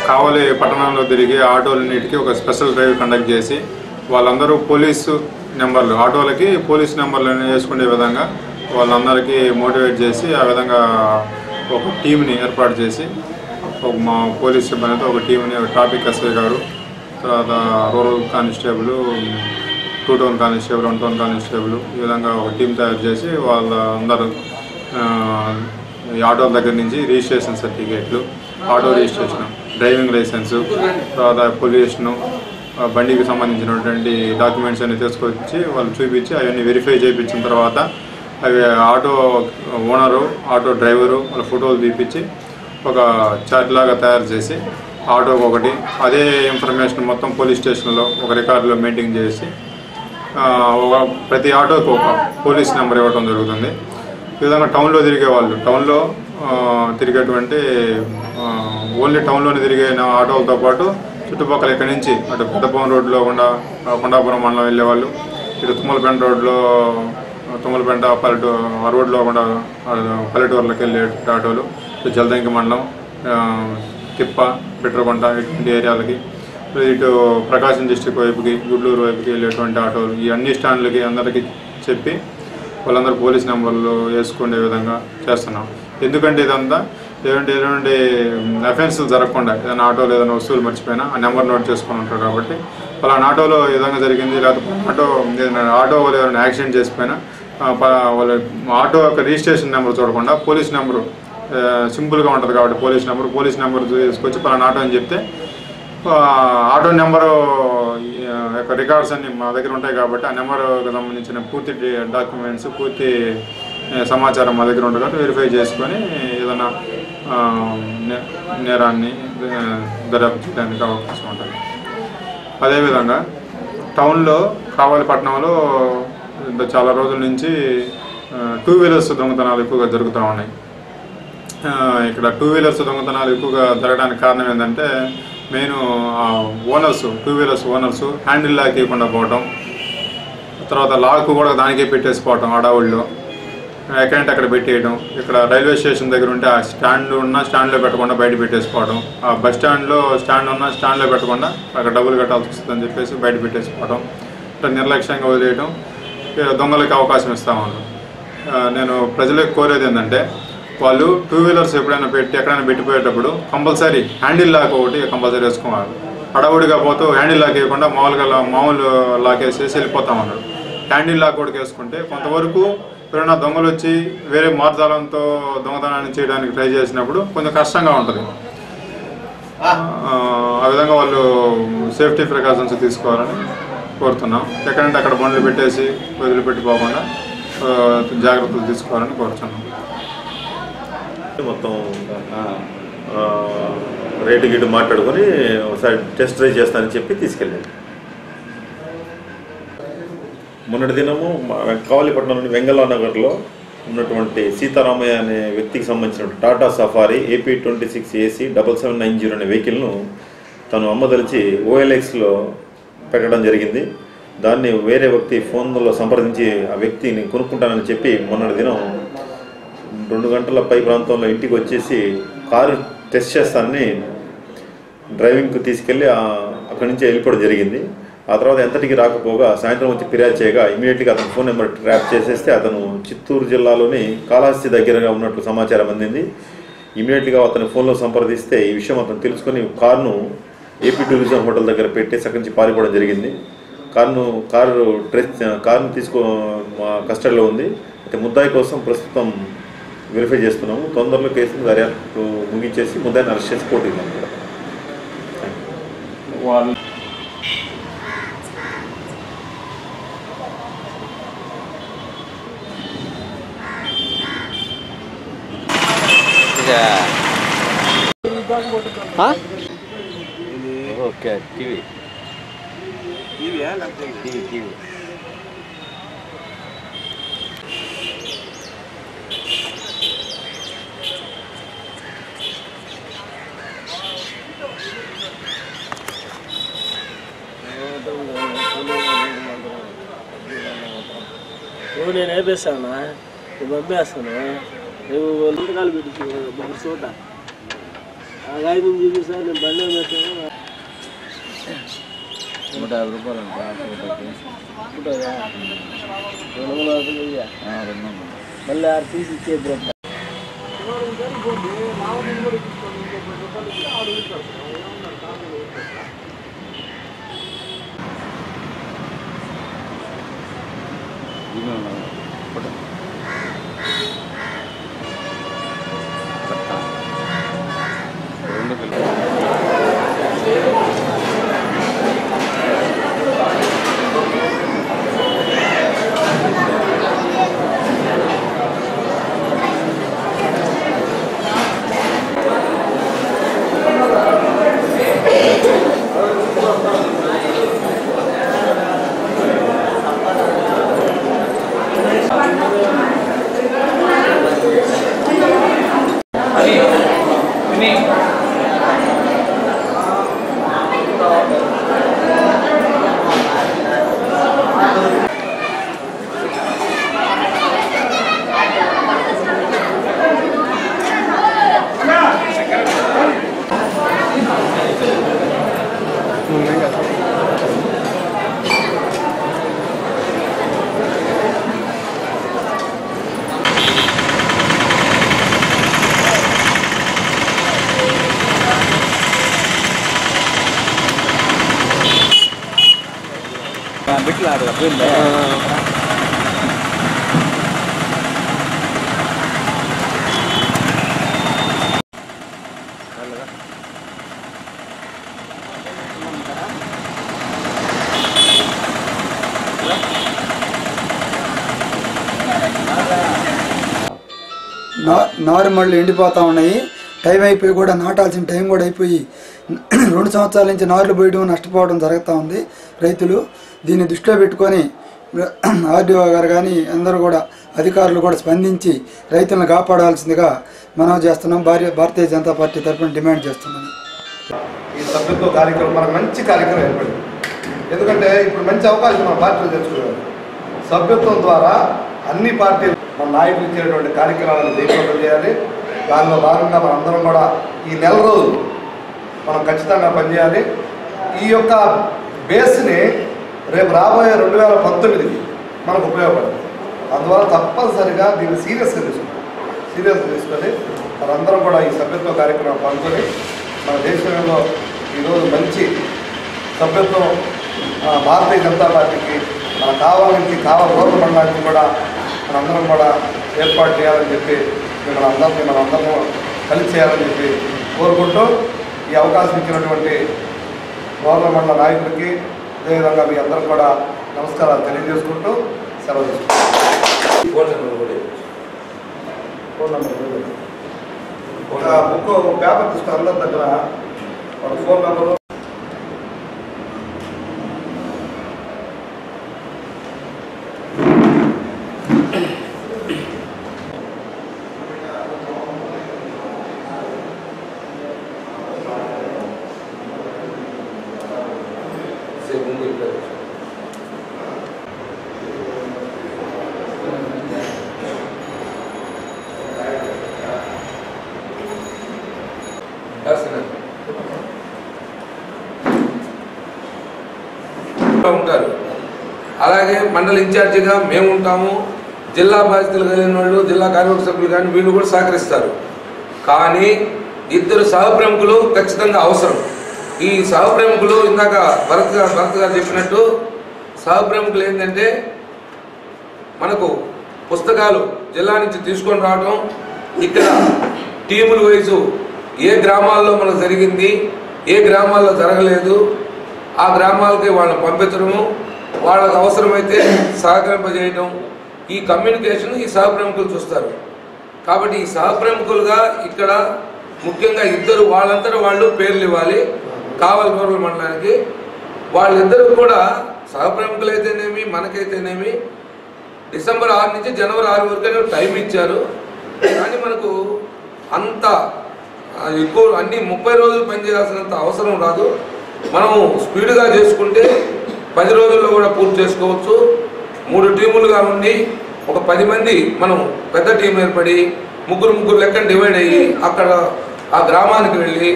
కావలి పట్టణంలో తిరిగి ఆటోలన్నిటికీ ఒక స్పెషల్ డ్రైవ్ కండక్ట్ చేసి వాళ్ళందరూ పోలీసు నెంబర్లు ఆటోలకి పోలీస్ నెంబర్లు వేసుకునే విధంగా వాళ్ళందరికీ మోటివేట్ చేసి ఆ విధంగా ఒక టీంని ఏర్పాటు చేసి మా పోలీస్ సిబ్బందితో ఒక టీంని ట్రాఫిక్ ఎస్ఐ గారు, తర్వాత rural constable, 2 town constable, 1 town constable ఈ విధంగా ఒక టీం తయారు చేసి వాళ్ళందరూ ఆటోల దగ్గర నుంచి రిజిస్ట్రేషన్ సర్టిఫికేట్లు, ఆటో రిజిస్ట్రేషన్, డ్రైవింగ్ లైసెన్సు, తర్వాత పొల్యూషను, బండికి సంబంధించినటువంటి డాక్యుమెంట్స్ అన్ని తీసుకొచ్చి వాళ్ళు చూపించి అవన్నీ వెరిఫై చేయించిన తర్వాత అవి ఆటో ఓనరు, ఆటో డ్రైవరు వాళ్ళ ఫోటోలు తీపించి ఒక చార్ట్ లాగా తయారు చేసి ఆటోకి ఒకటి అదే ఇన్ఫర్మేషన్ మొత్తం పోలీస్ స్టేషన్లో ఒక రికార్డులో మెయింటైన్ చేసి ప్రతి ఆటోకి ఒక పోలీస్ నెంబర్ ఇవ్వడం జరుగుతుంది. ఈ విధంగా టౌన్లో తిరిగే వాళ్ళు టౌన్లో తిరిగేటువంటి ఓన్లీ టౌన్లోనే తిరిగే ఆటోలతో పాటు చుట్టుపక్కల ఇక్కడి నుంచి అటు పెద్దపవన్ రోడ్లో కొండాపురం మండలం వెళ్ళేవాళ్ళు, ఇటు తుమ్మలపేంట రోడ్లో తుమ్మలపేంట ఆ రోడ్లో కూడా పల్లెటూరులకు వెళ్ళే ఆటోలు, జలదంకి మండలం, తిప్ప, బిట్రకొండ ఇటువంటి ఏరియాలకి, ఇటు ప్రకాశం డిస్టిక్ వైపుకి, గుడ్లూరు వైపుకి వెళ్ళేటువంటి ఆటోలు ఈ అన్ని స్టాండ్లకి అందరికీ చెప్పి వాళ్ళందరూ పోలీస్ నెంబర్లు వేసుకునే విధంగా చేస్తున్నాం. ఎందుకంటే ఇదంతా ఎటువంటి అఫెన్సులు జరగకుండా ఏదైనా ఆటోలో ఏదైనా వస్తువులు మర్చిపోయినా ఆ నెంబర్ నోట్ చేసుకొని ఉంటారు కాబట్టి వాళ్ళ ఆటోలో ఈ విధంగా జరిగింది, లేకపోతే ఆటో వాళ్ళు ఏదైనా యాక్సిడెంట్ చేసిపోయినా వాళ్ళ ఆటో యొక్క రిజిస్ట్రేషన్ నెంబర్ చూడకుండా పోలీస్ నెంబరు సింపుల్గా ఉంటుంది కాబట్టి పోలీస్ నెంబర్ తీసుకొచ్చి పలానా ఆటో అని చెప్తే ఆటో నెంబరు యొక్క రికార్డ్స్ అన్ని మా దగ్గర ఉంటాయి కాబట్టి ఆ నెంబర్కి సంబంధించిన పూర్తి డాక్యుమెంట్స్, పూర్తి సమాచారం మా దగ్గర ఉంటుంది కాబట్టి వెరిఫై చేసుకొని ఏదైనా నేరాన్ని దర్యాప్తు చేయడానికి అవకాశం ఉంటుంది. అదేవిధంగా టౌన్లో కావలి పట్టణంలో చాలా రోజుల నుంచి 2 వీలర్స్ దొంగతనాలు ఎక్కువగా జరుగుతూ ఉన్నాయి. ఇక్కడ 2 వీలర్స్ దొంగతనాలు ఎక్కువగా జరగడానికి కారణం ఏంటంటే main owners 2 wheelers owners handle lock ఇవ్వకుండా పోవటం, తర్వాత లాక్ కూడా దానికే పెట్టేసిపోవటం, అడవుల్లో అకౌంట్ అక్కడ పెట్టేయడం, ఇక్కడ రైల్వే స్టేషన్ దగ్గర ఉంటే ఆ స్టాండ్లో పెట్టకుండా బయట పెట్టేసిపోవడం, ఆ బస్ స్టాండ్లో స్టాండ్లో పెట్టకుండా అక్కడ డబ్బులు కట్టాల్సి వస్తుందని చెప్పేసి బయట పెట్టేసిపోవడం, ఇట్లా నిర్లక్ష్యంగా వదిలేయడం, దొంగలకి అవకాశం ఇస్తామన్నారు. నేను ప్రజలకు కోరేది ఏంటంటే వాళ్ళు 2 వీలర్స్ ఎప్పుడైనా ఎక్కడైనా పెట్టిపోయేటప్పుడు కంపల్సరీ హ్యాండిల్ లాక్ ఒకటి కంపల్సరీ వేసుకోవాలి. అడవుడిగా పోతూ హ్యాండిల్ లాక్ వేయకుండా మామూలు లాక్ వేసేసి వెళ్ళిపోతామన్నారు. హ్యాండిల్ లాక్ కూడా వేసుకుంటే కొంతవరకు ఎవరైనా దొంగలు వచ్చి వేరే మార్గాలంతో దొంగతనాన్ని చేయడానికి ట్రై చేసినప్పుడు కొంచెం కష్టంగా ఉంటుంది. ఆ విధంగా వాళ్ళు సేఫ్టీ ప్రికాషన్స్ తీసుకోవాలని కోరుతున్నాం. ఎక్కడంటే అక్కడ బండ్లు పెట్టేసి వదిలిపెట్టిపోకుండా జాగ్రత్తలు తీసుకోవాలని కోరుతున్నాం. మొత్తం రేటు గిట్టు మాట్లాడుకొని ఒకసారి టెస్ట్ డ్రైవ్ చేస్తానని చెప్పి తీసుకెళ్ళాడు. మొన్నటి దినము కావలిపట్నంలోని వెంగళ నగర్లో ఉన్నటువంటి సీతారామయ్య అనే వ్యక్తికి సంబంధించిన టాటా సఫారీ AP 26 AC 7790 అనే వెహికల్ను తను అమ్మదలిచి OLXలో పెట్టడం జరిగింది. దాన్ని వేరే వ్యక్తి ఫోన్లో సంప్రదించి ఆ వ్యక్తిని కొనుక్కుంటానని చెప్పి మొన్నటి దినం 2 గంటల పై ప్రాంతంలో ఇంటికి వచ్చేసి కారు టెస్ట్ చేస్తానని డ్రైవింగ్కు తీసుకెళ్ళి అక్కడి నుంచి వెళ్ళిపోవడం జరిగింది. ఆ తర్వాత ఎంతటికి రాకపోగా సాయంత్రం వచ్చి ఫిర్యాదు చేయగా ఇమీడియట్గా అతను ఫోన్ నెంబర్ ట్రాప్ చేసేస్తే అతను చిత్తూరు జిల్లాలోని కాళహస్తి దగ్గరగా ఉన్నట్లు సమాచారం అందింది. ఇమీడియట్గా అతని ఫోన్లో సంప్రదిస్తే ఈ విషయం అతను తెలుసుకొని కారును AP టూరిజం హోటల్ దగ్గర పెట్టేసి అక్కడి నుంచి పారిపోవడం జరిగింది. కారును మా కస్టడీలో ఉంది. అయితే ముద్దాయి కోసం ప్రస్తుతం వెరిఫై చేస్తున్నాము. తొందరలో కేసును దర్యాప్తు ముగించేసి ముద్దాయిని అరెస్ట్ చేసి కోర్టుకి పంపుతాం. ఓకే టీవీ నేను వేపేస్తానా పంపేస్తాను నువ్వు వంటకాలు పెట్టి చోట సార్ నేను బండి 150 రూపాయలు మళ్ళీ ఆరు తీసి ఇచ్చేది నారుమళ్ళు ఎండిపోతూ ఉన్నాయి. టైం అయిపోయి కూడా నాటాల్సిన టైం కూడా అయిపోయి 2 సంవత్సరాల నుంచి నారులు పోయడం నష్టపోవడం జరుగుతూ ఉంది రైతులు. దీన్ని దృష్టిలో పెట్టుకొని ఆర్డీఓ గారు కానీ అందరూ కూడా అధికారులు కూడా స్పందించి రైతులను కాపాడాల్సిందిగా మనం చేస్తున్నాం. భారతీయ జనతా పార్టీ తరఫున డిమాండ్ చేస్తున్నాను. ఈ సభ్యత్వ కార్యక్రమం మనకు మంచి కార్యక్రమం ఏర్పడింది. ఎందుకంటే ఇప్పుడు మంచి అవకాశం మన పార్టీలు తెచ్చుకున్నారు. సభ్యత్వం ద్వారా అన్ని పార్టీలు మన నాయకులు ఇచ్చేటువంటి కార్యక్రమాలను జయప్రదం చేయాలి. దానిలో భాగంగా మనందరం కూడా ఈ నెల రోజులు మనం ఖచ్చితంగా పనిచేయాలి. ఈ యొక్క బేస్ని రేపు రాబోయే 2019 మనకు ఉపయోగపడుతుంది. అందువల్ల తప్పనిసరిగా దీన్ని సీరియస్గా తీసుకొని మనందరం కూడా ఈ సభ్యత్వ కార్యక్రమం పాల్గొని మన దేశంలో ఈరోజు మంచి సభ్యత్వం భారతీయ జనతా పార్టీకి మన కావాలి నుంచి కావాలి రోడ్డు మండలానికి కూడా మనందరం కూడా ఏర్పాటు చేయాలని చెప్పి మనందరం కలిసి చేయాలని చెప్పి కోరుకుంటూ ఈ అవకాశం ఇచ్చినటువంటి గవర్నర్ మండల నాయకులకి అదేవిధంగా మీ అందరం కూడా నమస్కారాలు తెలియజేసుకుంటూ సెలవు తీసుకుంటాం. ఫోన్ నెంబర్ బుక్ పేపర్ తీసుకుని అందరి దగ్గర వాళ్ళ ఫోన్ నెంబరు ఉంటారు. అలాగే మండల ఇన్ఛార్జిగా మేము ఉంటాము. జిల్లా బాధ్యతలు కలిగిన వాళ్ళు, జిల్లా కార్యవర్గ సభ్యులు కానీ వీళ్ళు కూడా సహకరిస్తారు. కానీ ఇద్దరు సహప్రముఖులు ఖచ్చితంగా అవసరం. ఈ సహప్రముఖులు ఇందాక భరత్ గారు చెప్పినట్టు సహప్రముఖులు ఏంటంటే మనకు పుస్తకాలు జిల్లా నుంచి తీసుకొని రావడం, ఇక్కడ టీముల వైజు ఏ గ్రామాల్లో మనకు జరిగింది, ఏ గ్రామాల్లో జరగలేదు, ఆ గ్రామాలకి వాళ్ళని పంపించడము, వాళ్ళకు అవసరమైతే సహకరింపజేయడం, ఈ కమ్యూనికేషన్ ఈ సహప్రముఖులు చూస్తారు. కాబట్టి ఈ సహప్రముఖులుగా ఇక్కడ ముఖ్యంగా ఇద్దరు వాళ్ళందరూ వాళ్ళు పేర్లు ఇవ్వాలి కావలి రూరల్ మండలానికి. వాళ్ళిద్దరూ కూడా సహప్రముఖులైతేనేమి మనకైతేనేమి డిసెంబర్ 6 నుంచి జనవరి 6 వరకు టైం ఇచ్చారు. కానీ మనకు అంత ఎక్కువ అన్ని 30 రోజులు పనిచేయాల్సినంత అవసరం రాదు. మనం స్పీడ్గా చేసుకుంటే 10 రోజుల్లో కూడా పూర్తి చేసుకోవచ్చు. 3 టీములుగా ఉండి ఒక 10 మంది మనం పెద్ద టీం ఏర్పడి ముగ్గురు లెక్కన డివైడ్ అయ్యి అక్కడ ఆ గ్రామానికి వెళ్ళి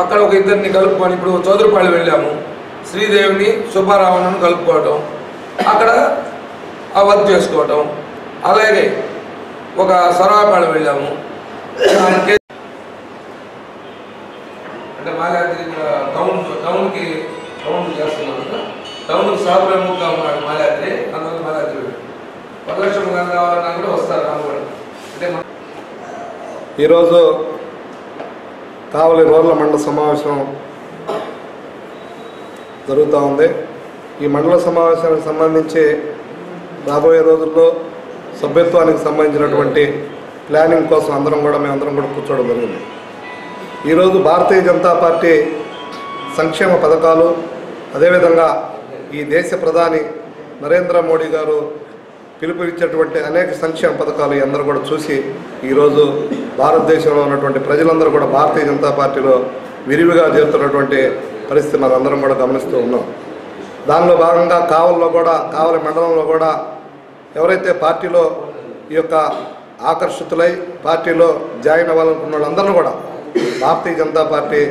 అక్కడ ఒక ఇద్దరిని కలుపుకొని, ఇప్పుడు చౌదరిపాళెం వెళ్ళాము, శ్రీదేవిని సుబ్బారావును కలుపుకోవటం, అక్కడ ఆ వర్క్ చేసుకోవటం. అలాగే ఒక సర్వాపాళెం వెళ్ళాము, అంటే మాలాద్రి టౌన్కి చేస్తున్నాం కదా, టౌన్కి సాగులేముగా ఉన్నాడు మాలాద్రి, అందువల్ల మాలాద్రి వరలక్ష్మి గారు కావాలన్నా కూడా వస్తారు రాముడు. అంటే ఈరోజు కావలి రూరల్ మండల సమావేశం జరుగుతూ ఉంది. ఈ మండల సమావేశానికి సంబంధించి రాబోయే రోజుల్లో సభ్యత్వానికి సంబంధించినటువంటి ప్లానింగ్ కోసం మేమందరం కూడా కూర్చోవడం జరిగింది. ఈరోజు భారతీయ జనతా పార్టీ సంక్షేమ పథకాలు, అదేవిధంగా ఈ దేశ ప్రధాని నరేంద్ర మోడీ గారు పిలుపునిచ్చేటువంటి అనేక సంక్షేమ పథకాలు అందరూ కూడా చూసి ఈరోజు భారతదేశంలో ఉన్నటువంటి ప్రజలందరూ కూడా భారతీయ జనతా పార్టీలో విరివిగా చేరుతున్నటువంటి పరిస్థితి మనందరం కూడా గమనిస్తూ ఉన్నాం. దానిలో భాగంగా కావలి మండలంలో కూడా ఎవరైతే పార్టీలో ఈ యొక్క ఆకర్షితులై పార్టీలో జాయిన్ అవ్వాలనుకున్న వాళ్ళందరూ కూడా భారతీయ జనతా పార్టీ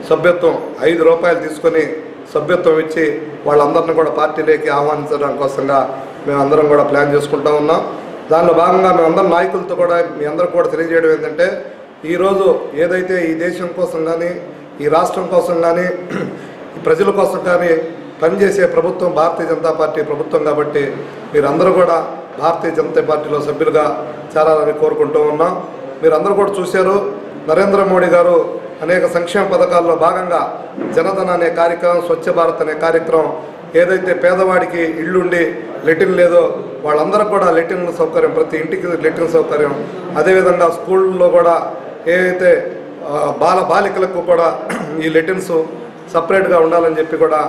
సభ్యత్వం 5 రూపాయలు తీసుకొని సభ్యత్వం ఇచ్చి వాళ్ళందరినీ కూడా పార్టీలోకి ఆహ్వానించడం కోసంగా మేమందరం కూడా ప్లాన్ చేసుకుంటూ ఉన్నాం. దానిలో భాగంగా మేమందరం నాయకులతో కూడా మీ అందరూ కూడా తెలియజేయడం ఏంటంటే, ఈరోజు ఏదైతే ఈ దేశం కోసం కానీ, ఈ రాష్ట్రం కోసం కానీ, ఈ ప్రజల కోసం కానీ పనిచేసే ప్రభుత్వం భారతీయ జనతా పార్టీ ప్రభుత్వం కాబట్టి మీరందరూ కూడా భారతీయ జనతా పార్టీలో సభ్యులుగా చేరాలని కోరుకుంటూ ఉన్నాం. మీరందరూ కూడా చూశారు, నరేంద్ర మోడీ గారు అనేక సంక్షేమ పథకాల్లో భాగంగా జనధన అనే కార్యక్రమం, స్వచ్ఛ భారత్ అనే కార్యక్రమం, ఏదైతే పేదవాడికి ఇళ్ళుండి లెటిన్ లేదో వాళ్ళందరూ కూడా లెటిన్ సౌకర్యం, ప్రతి ఇంటికి లెటిన్ సౌకర్యం, అదేవిధంగా స్కూళ్ళలో కూడా ఏదైతే బాలికలకు కూడా ఈ లెటిన్స్ సపరేట్గా ఉండాలని చెప్పి కూడా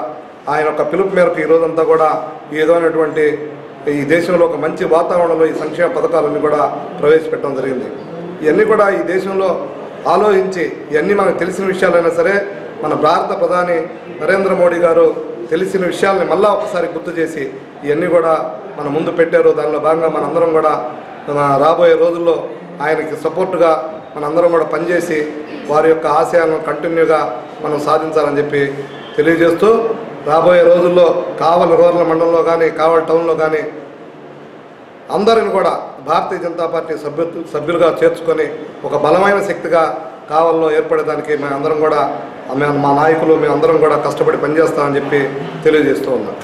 ఆయన ఒక పిలుపు మేరకు ఈరోజంతా కూడా ఈ విధమైనటువంటి ఈ దేశంలో ఒక మంచి వాతావరణంలో ఈ సంక్షేమ పథకాలన్నీ కూడా ప్రవేశపెట్టడం జరిగింది. ఇవన్నీ కూడా ఈ దేశంలో ఆలోచించి, ఇవన్నీ మనకు తెలిసిన విషయాలైనా సరే మన భారత ప్రధాని నరేంద్ర మోడీ గారు తెలిసిన విషయాలని మళ్ళా ఒకసారి గుర్తు చేసి ఇవన్నీ కూడా మన ముందు పెట్టారు. దానిలో భాగంగా మనందరం కూడా రాబోయే రోజుల్లో ఆయనకి సపోర్టుగా మనందరం కూడా పనిచేసి వారి యొక్క ఆశయాలను కంటిన్యూగా మనం సాధించాలని చెప్పి తెలియజేస్తూ, రాబోయే రోజుల్లో కావలి రూరల్ మండలంలో కానీ, కావలి టౌన్లో కానీ అందరిని కూడా భారతీయ జనతా పార్టీ సభ్యులుగా చేర్చుకొని ఒక బలమైన శక్తిగా కావలిలో ఏర్పడేదానికి మేమందరం కూడా మా నాయకులు మేమందరం కూడా కష్టపడి పనిచేస్తామని చెప్పి తెలియజేస్తూ ఉన్నాం.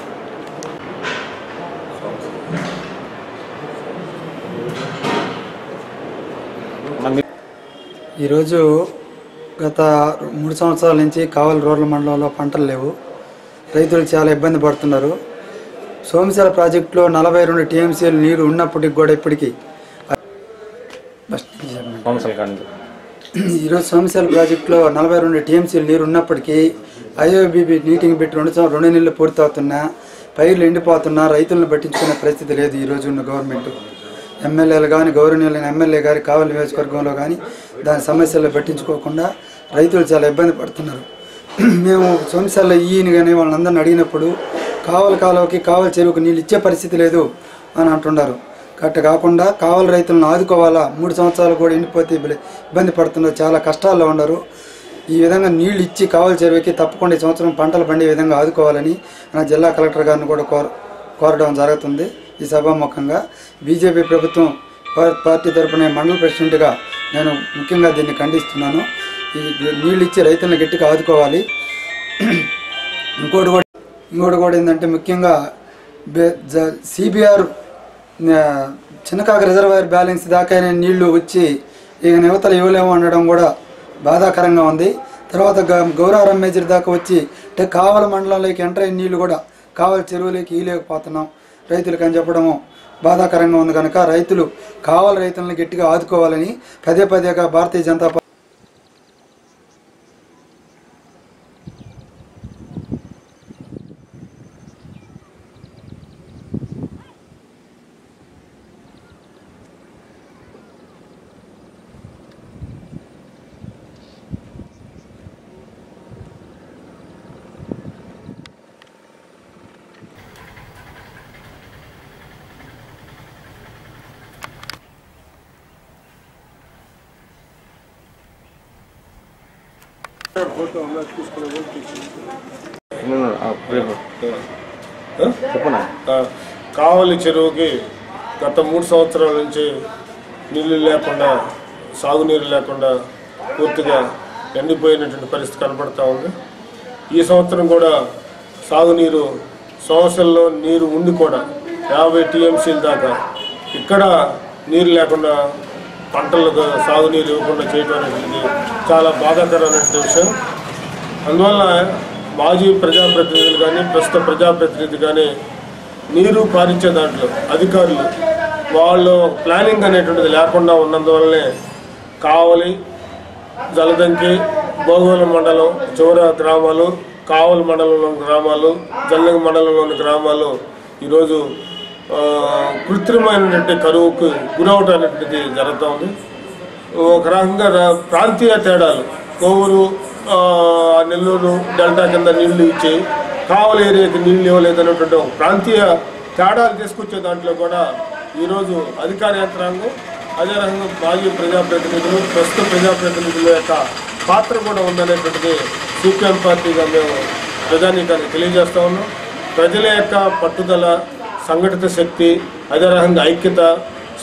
ఈరోజు గత 3 సంవత్సరాల నుంచి కావలి రూరల్ మండలంలో పంటలు లేవు, రైతులు చాలా ఇబ్బంది పడుతున్నారు. సోమశిల ప్రాజెక్టులో 42 టీఎంసీలు నీరు ఉన్నప్పటికి కూడా ఇప్పటికీ ఈరోజు సోమశిల ప్రాజెక్టులో 42 టీఎంసీలు నీరు ఉన్నప్పటికీ ఐఓబీబీ మీటింగ్ పెట్టి 2 నెలలు పూర్తవుతున్నా, పైర్లు ఎండిపోతున్నా, రైతులను పట్టించుకునే పరిస్థితి లేదు ఈరోజు ఉన్న గవర్నమెంట్. ఎమ్మెల్యేలు కానీ, గౌరవనీయులైన ఎమ్మెల్యే గారి కావలి నియోజకవర్గంలో కానీ దాని సమస్యలు పట్టించుకోకుండా రైతులు చాలా ఇబ్బంది పడుతున్నారు. మేము సోమశిల ఈయన కానీ వాళ్ళందరిని అడిగినప్పుడు కావలి కాలువకి, కావలి చెరువుకి నీళ్ళు ఇచ్చే పరిస్థితి లేదు అని అంటున్నారు. కరెక్ట్ కాకుండా కావలి రైతులను ఆదుకోవాలా, 3 సంవత్సరాలు కూడా ఎండిపోతే ఇబ్బంది పడుతున్నారు, చాలా కష్టాల్లో ఉన్నారు. ఈ విధంగా నీళ్లు ఇచ్చి కావలి చెరువుకి తప్పకుండా ఈ సంవత్సరం పంటలు పండే విధంగా ఆదుకోవాలని నా జిల్లా కలెక్టర్ గారిని కూడా కోరడం జరుగుతుంది. ఈ సభాముఖంగా బీజేపీ ప్రభుత్వం పార్టీ తరఫున మండల ప్రెసిడెంట్గా నేను ముఖ్యంగా దీన్ని ఖండిస్తున్నాను. ఈ నీళ్ళు ఇచ్చి రైతులను గట్టిగా ఆదుకోవాలి. ఇంకోటి కూడా ఏంటంటే ముఖ్యంగా సిబిఆర్ చిన్నకాక రిజర్వాయర్ బ్యాలెన్స్ దాకా నీళ్లు వచ్చి ఇక యువతలు ఇవ్వలేము అనడం కూడా బాధాకరంగా ఉంది. తర్వాత గౌరారం మేజర్ దాకా వచ్చి అంటే కావలి మండలంలోకి ఎంటర్ అయిన నీళ్లు కూడా కావలి చెరువులోకి ఇవ్వలేకపోతున్నాం రైతులకు అని చెప్పడము బాధాకరంగా ఉంది. కనుక కావలి రైతులను గట్టిగా ఆదుకోవాలని పదేగా భారతీయ జనతా పార్టీ కావలి చెరువుకి గత 3 సంవత్సరాల నుంచి నీళ్లు లేకుండా, సాగునీరు లేకుండా పూర్తిగా ఎండిపోయినటువంటి పరిస్థితి కనపడతా ఉంది. ఈ సంవత్సరం కూడా సాగునీరు సమస్యల్లో నీరు ఉండి కూడా 50 టీఎంసీల దాకా ఇక్కడ నీరు లేకుండా పంటలకు సాగునీరు ఇవ్వకుండా చేయడం అనేది చాలా బాధాకరమైనటువంటి విషయం. అందువల్ల మాజీ ప్రజాప్రతినిధులు కానీ ప్రస్తుత ప్రజాప్రతినిధి కానీ నీరు పారించే దాంట్లో అధికారులు వాళ్ళు ప్లానింగ్ అనేటువంటిది లేకుండా ఉన్నందువల్లనే కావలి, జలదంకి, భోగోలు మండలం చివర గ్రామాలు, కావలి మండలంలోని గ్రామాలు, జల్లంగి మండలంలోని గ్రామాలు ఈరోజు కృత్రిమైనటువంటి కరువుకు గురవటం అనేటువంటిది జరుగుతూ ఉంది. ఒక రకంగా ప్రాంతీయ తేడాలు, కోవూరు, నెల్లూరు డెల్టా కింద నీళ్లు ఇచ్చి కావలి ఏరియాకి నీళ్ళు ఇవ్వలేదనేటువంటి ప్రాంతీయ తేడాలు తీసుకొచ్చే దాంట్లో కూడా ఈరోజు అధికార యంత్రాంగం, అదే రకంగా మాజీ ప్రజాప్రతినిధులు, ప్రస్తుత ప్రజాప్రతినిధుల యొక్క పాత్ర కూడా ఉందనేటువంటిది సిపిఎం పార్టీగా మేము ప్రజానీకాన్ని తెలియజేస్తూ ఉన్నాం. ప్రజల యొక్క పట్టుదల, సంఘటిత శక్తి, అదే రకంగా ఐక్యత,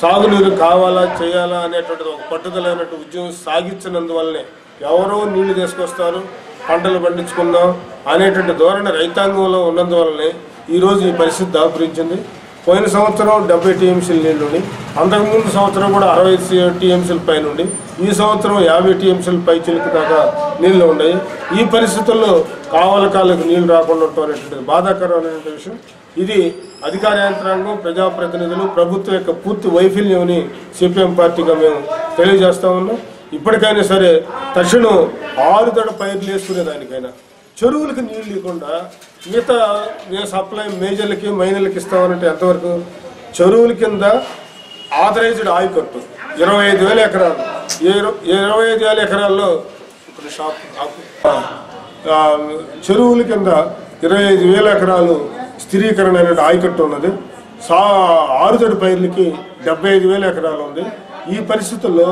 సాగునీరు కావాలా చేయాలా అనేటువంటిది ఒక పట్టుదలైనటువంటి ఉద్యమం సాగించినందువల్లనే ఎవరో నీళ్లు తీసుకొస్తారు, పంటలు పండించుకుందాం అనేటువంటి ధోరణి రైతాంగంలో ఉన్నందువల్లనే ఈరోజు ఈ పరిస్థితి దాపురించింది. పోయిన సంవత్సరం 70 టీఎంసీలు నీళ్ళుండి, అంతకుముందు సంవత్సరం కూడా 60 టీఎంసీల పైన ఉండి, ఈ సంవత్సరం 50 టీఎంసీల పై చిలుకు దాకా నీళ్లు ఉన్నాయి. ఈ పరిస్థితుల్లో కావలకాలకు నీళ్లు రాకుండా ఉండటం అనేటువంటిది బాధాకరమైనటువంటి విషయం. ఇది అధికార యంత్రాంగం, ప్రజాప్రతినిధులు, ప్రభుత్వం యొక్క పూర్తి వైఫల్యంని సిపిఎం పార్టీగా మేము తెలియజేస్తా ఉన్నాం. ఇప్పటికైనా సరే తక్షణం ఆరుదడ పైర్లు వేసుకునేదానికైనా చెరువులకి నీళ్ళు ఇవ్వకుండా మిగతా సప్లై మేజర్లకి, మైనర్లకి ఇస్తామనంటే ఎంతవరకు? చెరువుల కింద ఆథరైజ్డ్ ఆయకట్టు 25,000 ఎకరాలు, 25,000 ఎకరాల్లో చెరువుల కింద 25,000 ఎకరాలు స్థిరీకరణ అనే ఆయకట్టు ఉన్నది. ఆరుదడి పైర్లకి 75,000 ఎకరాలు ఉంది. ఈ పరిస్థితుల్లో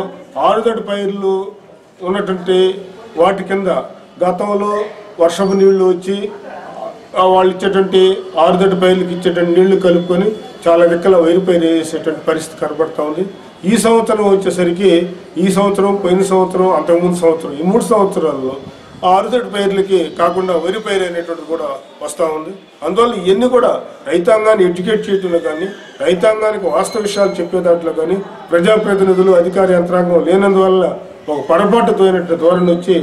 ఆరుదడి పైర్లు ఉన్నటువంటి వాటి కింద గతంలో వర్షపు నీళ్లు వచ్చి వాళ్ళు ఇచ్చేటువంటి ఆరుదడి పైర్లకి ఇచ్చేటువంటి నీళ్లు కలుపుకొని చాలా రెక్కల వైరు పైరు వేసేటువంటి పరిస్థితి కనబడతా ఉంది. ఈ సంవత్సరం వచ్చేసరికి, ఈ సంవత్సరం, పోయిన సంవత్సరం, అంతకుముందు సంవత్సరం, ఈ 3 సంవత్సరాల్లో ఆరుదడి పైర్లకి కాకుండా వరి పైరు అనేటువంటిది కూడా వస్తూ ఉంది. అందువల్ల ఇవన్నీ కూడా రైతాంగాన్ని ఎడ్యుకేట్ చేయడంలో కానీ, రైతాంగానికి వాస్తవ విషయాలు చెప్పే దాంట్లో కానీ ప్రజాప్రతినిధులు, అధికార యంత్రాంగం లేనందువల్ల ఒక పొరపాటుతోనటువంటి ధోరణి వచ్చి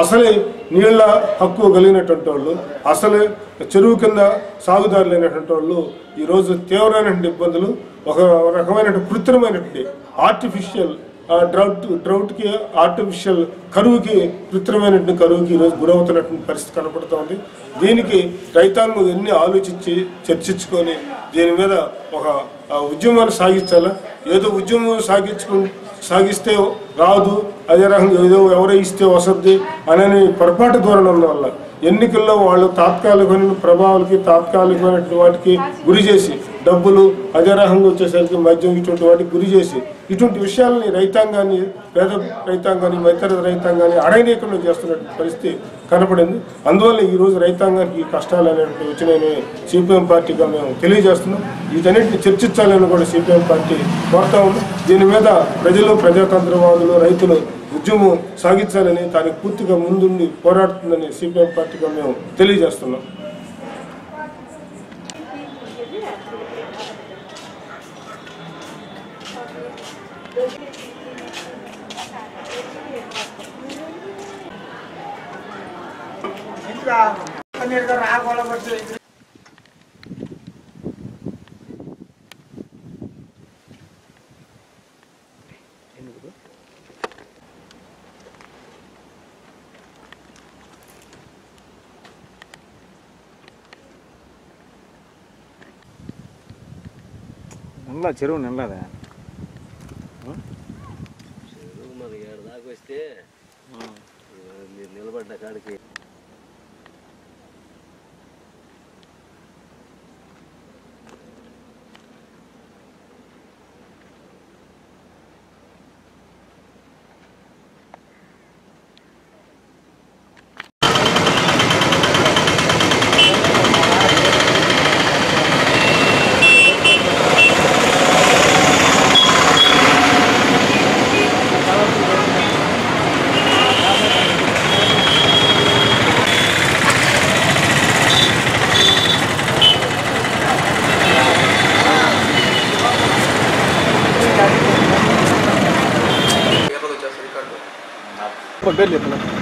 అసలే నీళ్ల హక్కు కలిగినటువంటి వాళ్ళు, అసలే చెరువు కింద సాగుదారులైనటువంటి వాళ్ళు ఈరోజు తీవ్రమైనటువంటి ఇబ్బందులు, ఒక రకమైనటువంటి కృత్రిమైనటువంటి ఆర్టిఫిషియల్ డ్రౌట్కి, ఆర్టిఫిషియల్ కరువుకి, కృత్రిమైనటువంటి కరువుకి ఈరోజు గురవుతున్నటువంటి పరిస్థితి కనపడుతూ ఉంది. దీనికి రైతాంగం ఎన్ని ఆలోచించి చర్చించుకొని దీని మీద ఒక ఉద్యమాన్ని సాగించాలా. ఏదో ఉద్యమం సాగిస్తే రాదు, అదే రకంగా ఏదో ఎవరో ఇస్తే వసద్ది అనే పొరపాటు ధోరణి ఉన్న వల్ల ఎన్నికల్లో వాళ్ళు తాత్కాలికమైన ప్రభావాలకి, తాత్కాలికమైనటువంటి వాటికి గురి చేసి డబ్బులు, అదే రకంగా వచ్చేసరికి మద్యం, ఇటువంటి వాటికి గురి చేసి ఇటువంటి విషయాలని రైతాంగాన్ని, పేద రైతాంగాన్ని, మధ్యతరగతి రైతాంగాన్ని అడగనీయకుండా చేస్తున్నటువంటి పరిస్థితి కనపడింది. అందువల్ల ఈరోజు రైతాంగానికి కష్టాలు అనేటువంటి వచ్చినాయని సిపిఎం పార్టీగా మేము తెలియజేస్తున్నాం. వీటన్నింటిని చర్చించాలని కూడా సిపిఎం పార్టీ కోరుతా ఉంది. దీని మీద ప్రజలు, ప్రజాతంత్రవాదులు, రైతులు ఉద్యమం సాగించాలని, దానికి పూర్తిగా ముందుండి పోరాడుతుందని సిపిఎం పార్టీగా మేము తెలియజేస్తున్నాం. చెరువు నిల్లదా? చెరువు మరి 7 దాకా వస్తే మీరు నిలబడ్డ కాడికి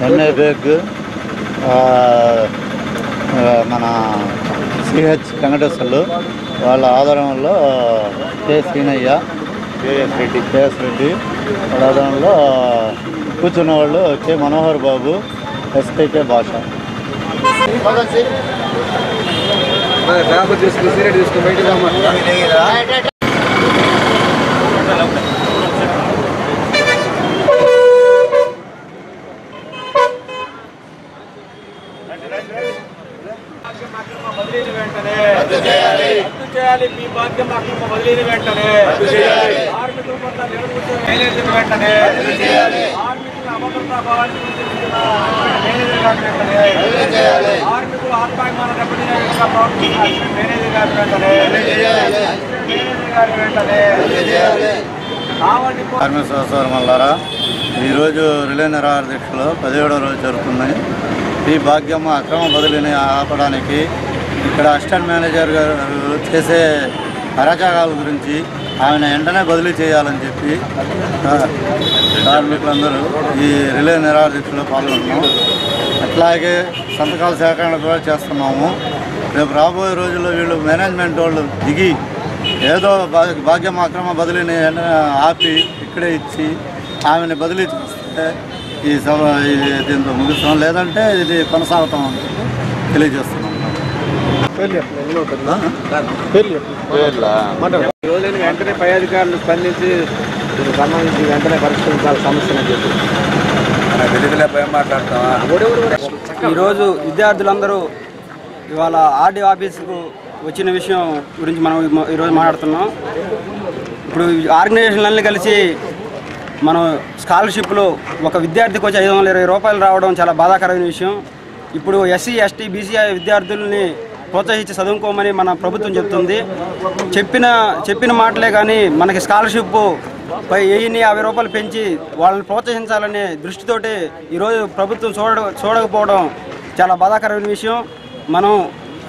ఎన్ఐ బేగ్ మన సిహెచ్ వెంకటేశ్వర్లు వాళ్ళ ఆధారంలో కె సీనయ్య, కేఎస్ రెడ్డి వాళ్ళ ఆధారంలో కూర్చున్న వాళ్ళు కె మనోహర్ బాబు, ఎస్కేకే భాష. కార్మిక సోదరులారా, మల్లారా ఈరోజు రిలే నిరాహార దీక్షలో 17వ రోజు జరుగుతుంది. ఈ భాగ్యమ్మ అక్రమ బదిలీని ఆపడానికి ఇక్కడ అసిస్టెంట్ మేనేజర్ గారు చేసే అరాచకాల గురించి ఆమెను వెంటనే బదిలీ చేయాలని చెప్పి కార్మికులందరూ ఈ రిలే నిరాహార దీక్షలో పాల్గొంటున్నాం. అట్లాగే సంతకాల సేకరణ కూడా చేస్తున్నాము. రేపు రాబోయే రోజుల్లో వీళ్ళు మేనేజ్మెంట్ వాళ్ళు దిగి ఏదో భాగ్యమ్మ అక్రమ బదిలీని ఆపి ఇక్కడే ఇచ్చి ఆమెను బదిలీ చేస్తే ఈ సభ దీంతో ముగిస్తాం, లేదంటే ఇది కొనసాగుతామని తెలియజేస్తున్నాం. వెంటనే పై అధికారులు స్పందించి సంబంధించి వెంటనే పరిష్కరించాలి సమస్యని చెప్పి ఈరోజు విద్యార్థులందరూ ఇవాళ ఆర్డీఓ ఆఫీసుకు వచ్చిన విషయం గురించి మనం ఈరోజు మాట్లాడుతున్నాం. ఇప్పుడు ఆర్గనైజేషన్లన్నీ కలిసి మనం స్కాలర్షిప్లో ఒక విద్యార్థికి వచ్చి 520 రూపాయలు రావడం చాలా బాధాకరమైన విషయం. ఇప్పుడు ఎస్సీ, ఎస్టీ, బీసీ విద్యార్థుల్ని ప్రోత్సహించి చదువుకోమని మన ప్రభుత్వం చెప్తుంది. చెప్పిన మాటలే కానీ మనకి స్కాలర్షిప్ పై 1050 రూపాయలు పెంచి వాళ్ళని ప్రోత్సహించాలనే దృష్టితోటి ఈరోజు ప్రభుత్వం చూడకపోవడం చాలా బాధాకరమైన విషయం. మనం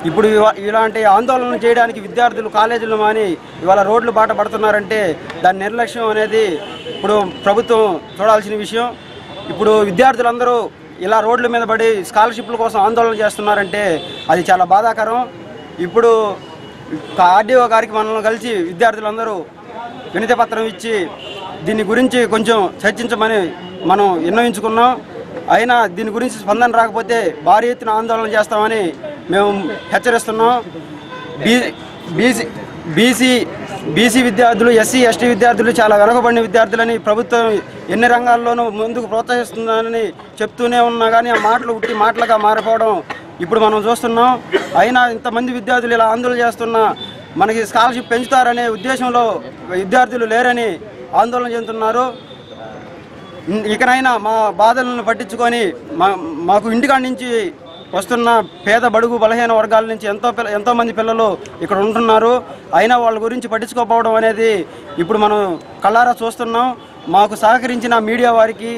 ఇప్పుడు ఇలాంటి ఆందోళనలు చేయడానికి విద్యార్థులు కాలేజీలు మాని ఇవాళ రోడ్లు బాట పడుతున్నారంటే దాని నిర్లక్ష్యం అనేది ఇప్పుడు ప్రభుత్వం చూడాల్సిన విషయం. ఇప్పుడు విద్యార్థులందరూ ఇలా రోడ్ల మీద పడి స్కాలర్షిప్ల కోసం ఆందోళన చేస్తున్నారంటే అది చాలా బాధాకరం. ఇప్పుడు ఆర్డీఓ గారికి మనల్ని కలిసి విద్యార్థులందరూ వినతి పత్రం ఇచ్చి దీని గురించి కొంచెం చర్చించమని మనం నిర్ణయించుకున్నాం. అయినా దీని గురించి స్పందన రాకపోతే భారీ ఎత్తున ఆందోళన చేస్తామని మేము హెచ్చరిస్తున్నాం. బీసీ విద్యార్థులు, ఎస్సీ, ఎస్టీ విద్యార్థులు చాలా వెనుకబడిన విద్యార్థులని ప్రభుత్వం ఎన్ని రంగాల్లోనూ ముందుకు ప్రోత్సహిస్తుందని చెప్తూనే ఉన్నా కానీ ఆ మాటలు ఉట్టి మాటలుగా మారిపోవడం ఇప్పుడు మనం చూస్తున్నాం. అయినా ఇంతమంది విద్యార్థులు ఇలా ఆందోళన చేస్తున్నా మనకి స్కాలర్షిప్ పెంచుతారనే ఉద్దేశంలో విద్యార్థులు లేరని ఆందోళన చెందుతున్నారు. ఇకనైనా మా బాధలను పట్టించుకొని మాకు ఇంటికాడ నుంచి వస్తున్న పేద బడుగు బలహీన వర్గాల నుంచి ఎంతోమంది పిల్లలు ఇక్కడ ఉంటున్నారు. అయినా వాళ్ళ గురించి పట్టించుకోకపోవడం అనేది ఇప్పుడు మనం కళ్ళారా చూస్తున్నాం. మాకు సహకరించిన మీడియా వారికి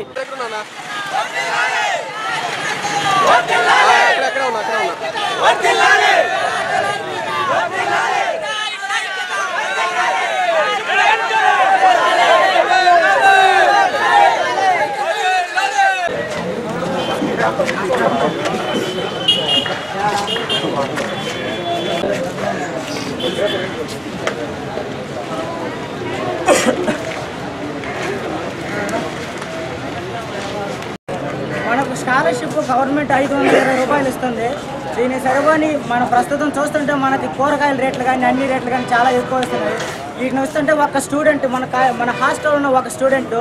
మనకు స్కాలర్షిప్ గవర్నమెంట్ 520 రూపాయలు ఇస్తుంది. దీన్ని సరిపోని మనం ప్రస్తుతం చూస్తుంటే మనకి కూరగాయల రేట్లు కానీ అన్ని రేట్లు కానీ చాలా ఎక్కువ వస్తున్నాయి. వీటిని వస్తుంటే ఒక స్టూడెంట్ మన హాస్టల్లో ఉన్న ఒక స్టూడెంట్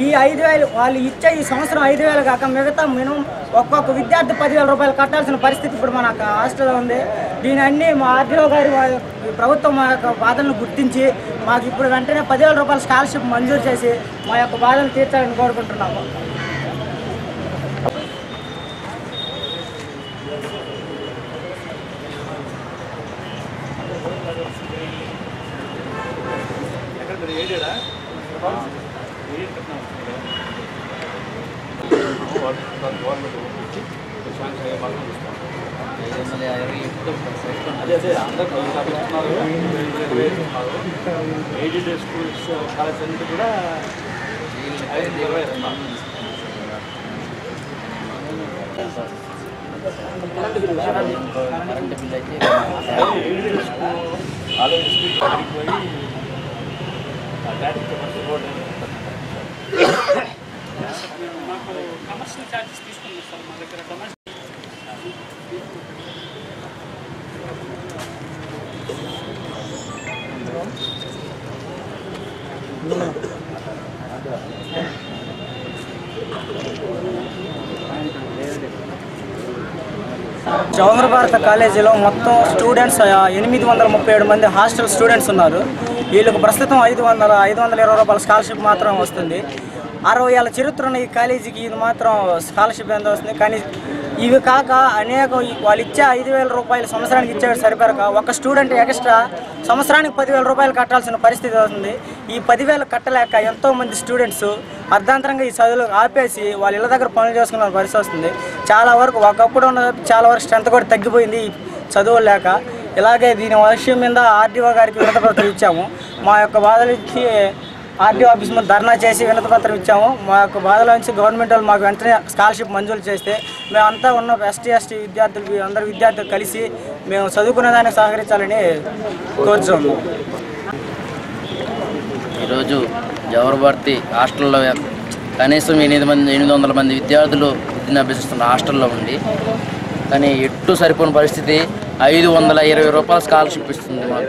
ఈ 5,000 వాళ్ళు ఇచ్చే ఈ సంవత్సరం 5,000 కాక మిగతా మినిమం ఒక్కొక్క విద్యార్థి 10,000 రూపాయలు కట్టాల్సిన పరిస్థితి ఇప్పుడు మన హాస్టల్లో ఉంది. దీని అన్ని మా ఆర్డీఓ గారి ప్రభుత్వం మా యొక్క బాధలను గుర్తించి మాకు ఇప్పుడు వెంటనే 10,000 రూపాయల స్కాలర్షిప్ మంజూరు చేసి మా యొక్క బాధలు తీర్చాలని కోరుకుంటున్నాము. ఎయిడెడ్ స్కూల్స్ కాలేజ్ కూడా కమర్షియల్ ఛార్జెస్ తీసుకున్నాం సార్ మా దగ్గర జవహర్ భారత కాలేజీలో మొత్తం స్టూడెంట్స్ 837 మంది హాస్టల్ స్టూడెంట్స్ ఉన్నారు. వీళ్ళకు ప్రస్తుతం 520 రూపాయల స్కాలర్షిప్ మాత్రం వస్తుంది. 60 ఏళ్ళ చరిత్ర ఉన్న ఈ కాలేజీకి ఇది మాత్రం స్కాలర్షిప్ ఎంత వస్తుంది. కానీ ఇవి కాక అనేక వాళ్ళు ఇచ్చే 5,000 రూపాయలు సంవత్సరానికి ఇచ్చేవాడు సరిపడక ఒక స్టూడెంట్ ఎక్స్ట్రా సంవత్సరానికి 10,000 రూపాయలు కట్టాల్సిన పరిస్థితి అవుతుంది. ఈ 10,000 కట్టలేక ఎంతోమంది స్టూడెంట్స్ అర్ధాంతరంగా ఈ చదువులు ఆపేసి వాళ్ళ ఇళ్ళ దగ్గర పనులు చేసుకున్న పరిస్థితి వస్తుంది. చాలా వరకు ఒకప్పుడు ఉన్న చాలా వరకు స్ట్రెంత్ కూడా తగ్గిపోయింది ఈ చదువులు లేక. ఇలాగే దీని విషయం మీద ఆర్డీఓ గారికి వినతిపత్రం ఇచ్చాము. మా యొక్క బాధలు ఇచ్చి ఆర్డీఓ ఆఫీస్ ముందు ధర్నా చేసి వినతిపత్రం ఇచ్చాము. మా యొక్క బాధల నుంచి గవర్నమెంట్ వాళ్ళు మాకు వెంటనే స్కాలర్షిప్ మంజూరు చేస్తే మేమంతా ఉన్న ఎస్టీ విద్యార్థులు అందరు విద్యార్థులు కలిసి మేము చదువుకునేదానికి సహకరించాలని కోరుచున్నాము. ఈరోజు జవహర్ భారతి హాస్టల్లో కనీసం 800 మంది విద్యార్థులు విద్యను అభ్యసిస్తున్న హాస్టల్లో ఉండి కానీ ఎట్టు సరిపోయిన పరిస్థితి 520 రూపాయల స్కాలర్షిప్ ఇస్తుంది. మాకు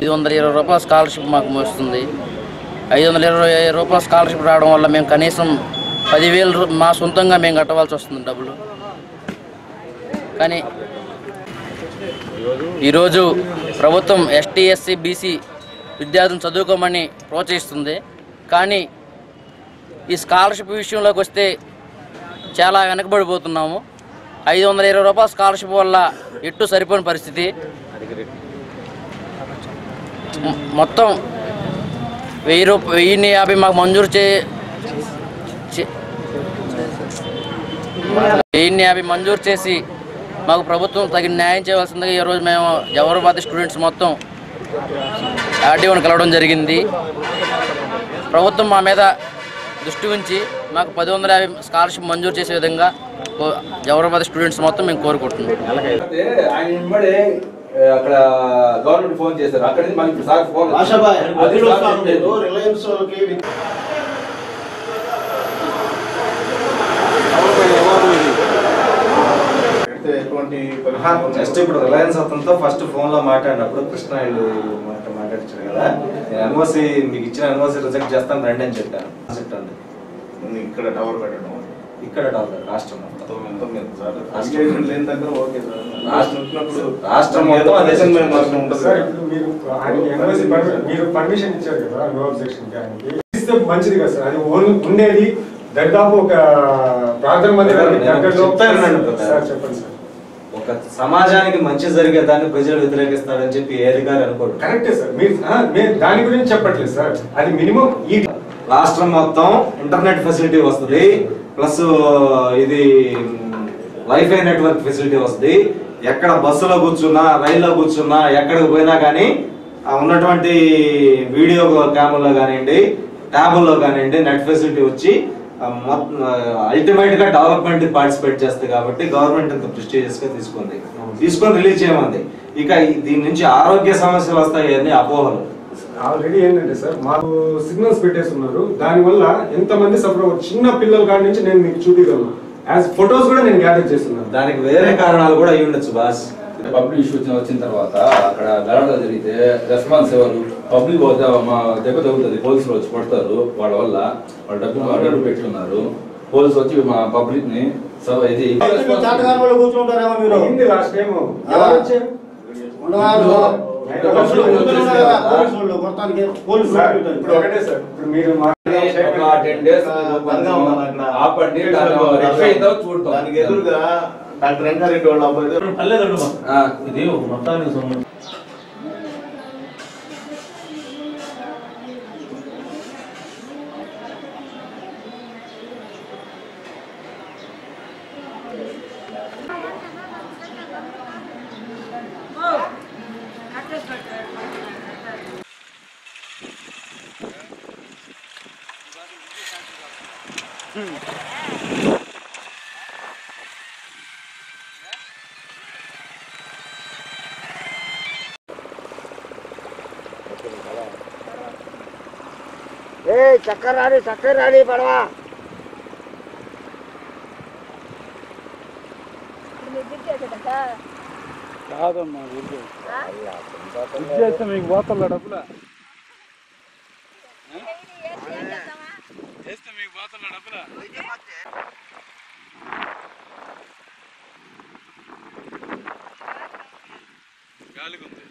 520 రూపాయల స్కాలర్షిప్ మాకు వస్తుంది. 520 రూపాయల స్కాలర్షిప్ రావడం వల్ల మేము కనీసం 10,000 మా సొంతంగా మేము కట్టవలసి వస్తుంది డబ్బులు. కానీ ఈరోజు ప్రభుత్వం ఎస్టీ ఎస్సీ బీసీ విద్యార్థులను చదువుకోమని ప్రోత్సహిస్తుంది. కానీ ఈ స్కాలర్షిప్ విషయంలోకి వస్తే చాలా వెనకబడిపోతున్నాము. 520 రూపాయల స్కాలర్షిప్ వల్ల ఎట్టు సరిపోయిన పరిస్థితి. మొత్తం 1,050 మాకు మంజూరు 1,050 మంజూరు చేసి మాకు ప్రభుత్వం తగిన న్యాయం చేయవలసిందిగా ఈరోజు మేము జవహర్ భారతి స్టూడెంట్స్ మొత్తం ఆర్డీఓని కలవడం జరిగింది. ప్రభుత్వం మా మీద దృష్టి ఉంచి మాకు 1,150 స్కాలర్షిప్ మంజూరు చేసే విధంగా జవహర్ భారతి స్టూడెంట్స్ మొత్తం మేము కోరుకుంటున్నాం. అక్కడ గవర్నమెంట్ ఫోన్ చేశారు. అక్కడ నుంచి మనకి సార్ ఫోన్ జస్ట్ ఇప్పుడు రిలయన్స్ అతనితో ఫస్ట్ ఫోన్ లో మాట్లాడినప్పుడు కృష్ణాయుడు మాట్లాడించాడు కదా, నేను ఎన్ఓసి మీకు ఇచ్చిన ఎన్ఓసి రిజెక్ట్ చేస్తాను రండి అని చెప్పాను. చెప్పండి ఇక్కడ టవర్ పెట్టడం, ఇక్కడ టవర్ రాష్ట్రం రాష్ట్రం మీరు పర్మిషన్ ఇచ్చారు కదా నో అబ్జెక్షన్ ఇస్తే మంచిది కదా సార్. అది ఉండేది దాదాపు ఒక ప్రార్థన మందిరానికి చెప్పండి సార్. ఒక సమాజానికి మంచి జరిగేదాన్ని ప్రజలు వ్యతిరేకిస్తారని చెప్పి ఏ అధికారి అనుకోడు. కరెక్టే సార్. మీరు దాని గురించి చెప్పట్లేదు సార్. అది మినిమం ఈ రాష్ట్రం మొత్తం ఇంటర్నెట్ ఫెసిలిటీ వస్తుంది, ప్లస్ ఇది వైఫై నెట్వర్క్ ఫెసిలిటీ వస్తుంది. ఎక్కడ బస్సులో కూర్చున్నా రైల్లో కూర్చున్నా ఎక్కడికి పోయినా కానీ ఉన్నటువంటి వీడియో కెమెరాలో కానివ్వండి ట్యాబుల్లో కానివ్వండి నెట్ ఫెసిలిటీ వచ్చి అల్టిమేట్ గా డెవలప్మెంట్ పార్టిసిపేట్ చేస్తుంది. కాబట్టి గవర్నమెంట్ ఇంత ప్రెస్టీజియస్ గా తీసుకొని రిలీజ్ చేయమంది. ఇక దీని నుంచి ఆరోగ్య సమస్యలు వస్తాయి అన్ని అపోహలు. ఆల్రెడీ ఏంటంటే సార్ మాకు సిగ్నల్స్ పెట్టేస్తున్నారు. దానివల్ల ఎంతమంది సఫర్ అవ్వరు. చిన్న పిల్లల కాడి నుంచి నేను మీకు చూపించగలను. యాజ్ ఫొటోస్ కూడా నేను గ్యాదర్ చేస్తున్నాను. దానికి వేరే కారణాలు కూడా అయ్యి ఉండొచ్చు బాస్. పబ్లిక్ ఇష్యూ వచ్చిన తర్వాత అక్కడ గలాట జరిగితే రెస్పాన్స్ ఎవరు? పబ్లిక్ మా దెబ్బ తగ్గుతుంది, పోలీసులు వచ్చి కొడతారు. వాళ్ళ వల్ల వాళ్ళు డబ్బులు అడ్డు పెట్టుకున్నారు. పోలీసులు వచ్చి మా పబ్లిక్ ని ఇది ఒకటే సార్ ఇప్పుడు మీరు దానికి ఎదురుగా డాక్టర్ రంగారెడ్డి వాళ్ళ అబ్బాయి ఇది మొత్తానికి సంబంధించి చక్కర రాడి పడవా కాదమ్మా చేస్తే మీకు పోతలే డబ్బులా చేస్తే మీకు పోతలే డబ్బులా గాలిగుంది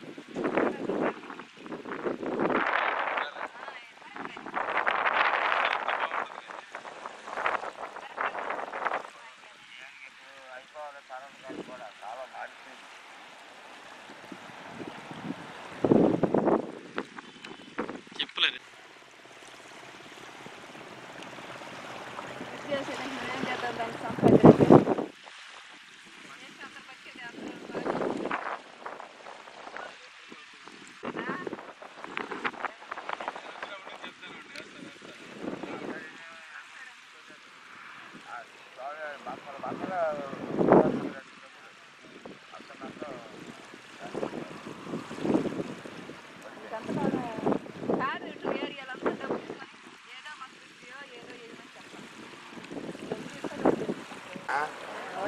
చెప్పలేదు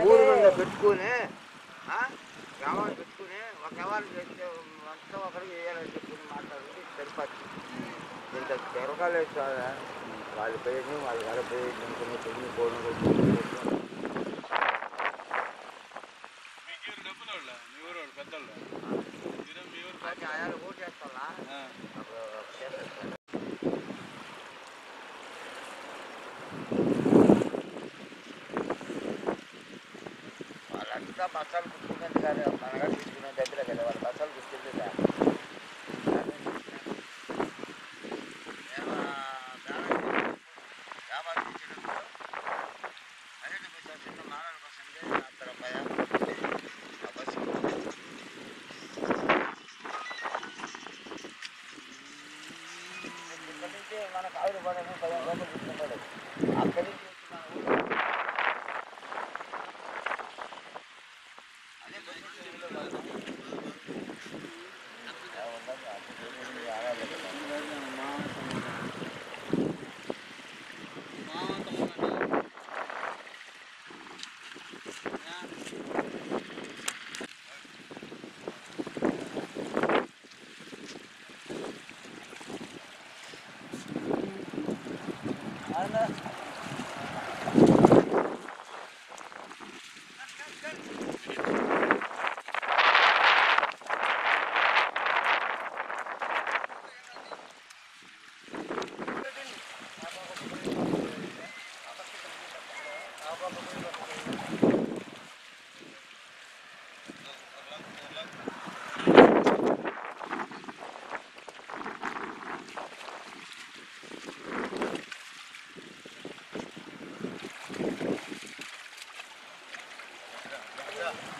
ఊరు మీద పెట్టుకుని వ్యవహారం పెట్టుకుని ఒక వ్యవహారం చేస్తే మొత్తం ఒకరికి వేయాలని చెప్పుకుని మాట్లాడుకుంటే సరిపోతుంది ఇంత తిరగాలు వేస్తారా వాళ్ళ పేరుని వాళ్ళ గారి పేరు పెళ్లి పోను పెద్దోళ్ళు మీ ఊరు ఆయాలు ఓటేస్తా వాళ్ళంతా బస్సాలు పుచ్చుకునేది కాదు మనగా తీసుకునే దగ్గర కదా వాళ్ళు బస్సాలు తీసుకెళ్ళేదా వ్యాపారం చేసేటప్పుడు అదే చిన్న మానవ కోసం రూపాయ ఆ బస్సు ఇక్కడి నుంచి మనకు ఆవిడ పడము 15 రూపాయలు తీసుకుంటాడు అక్కడి నుంచి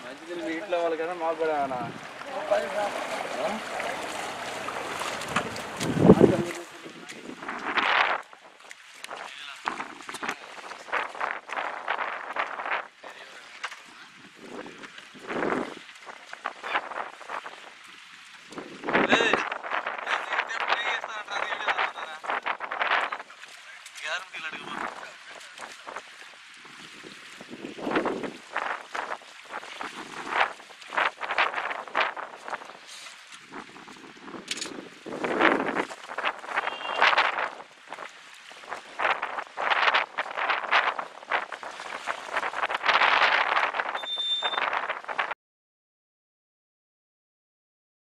మంచిది మీ ఇంట్లో వాళ్ళకైనా మాకు కూడా గ్యారంటీలు అడుగు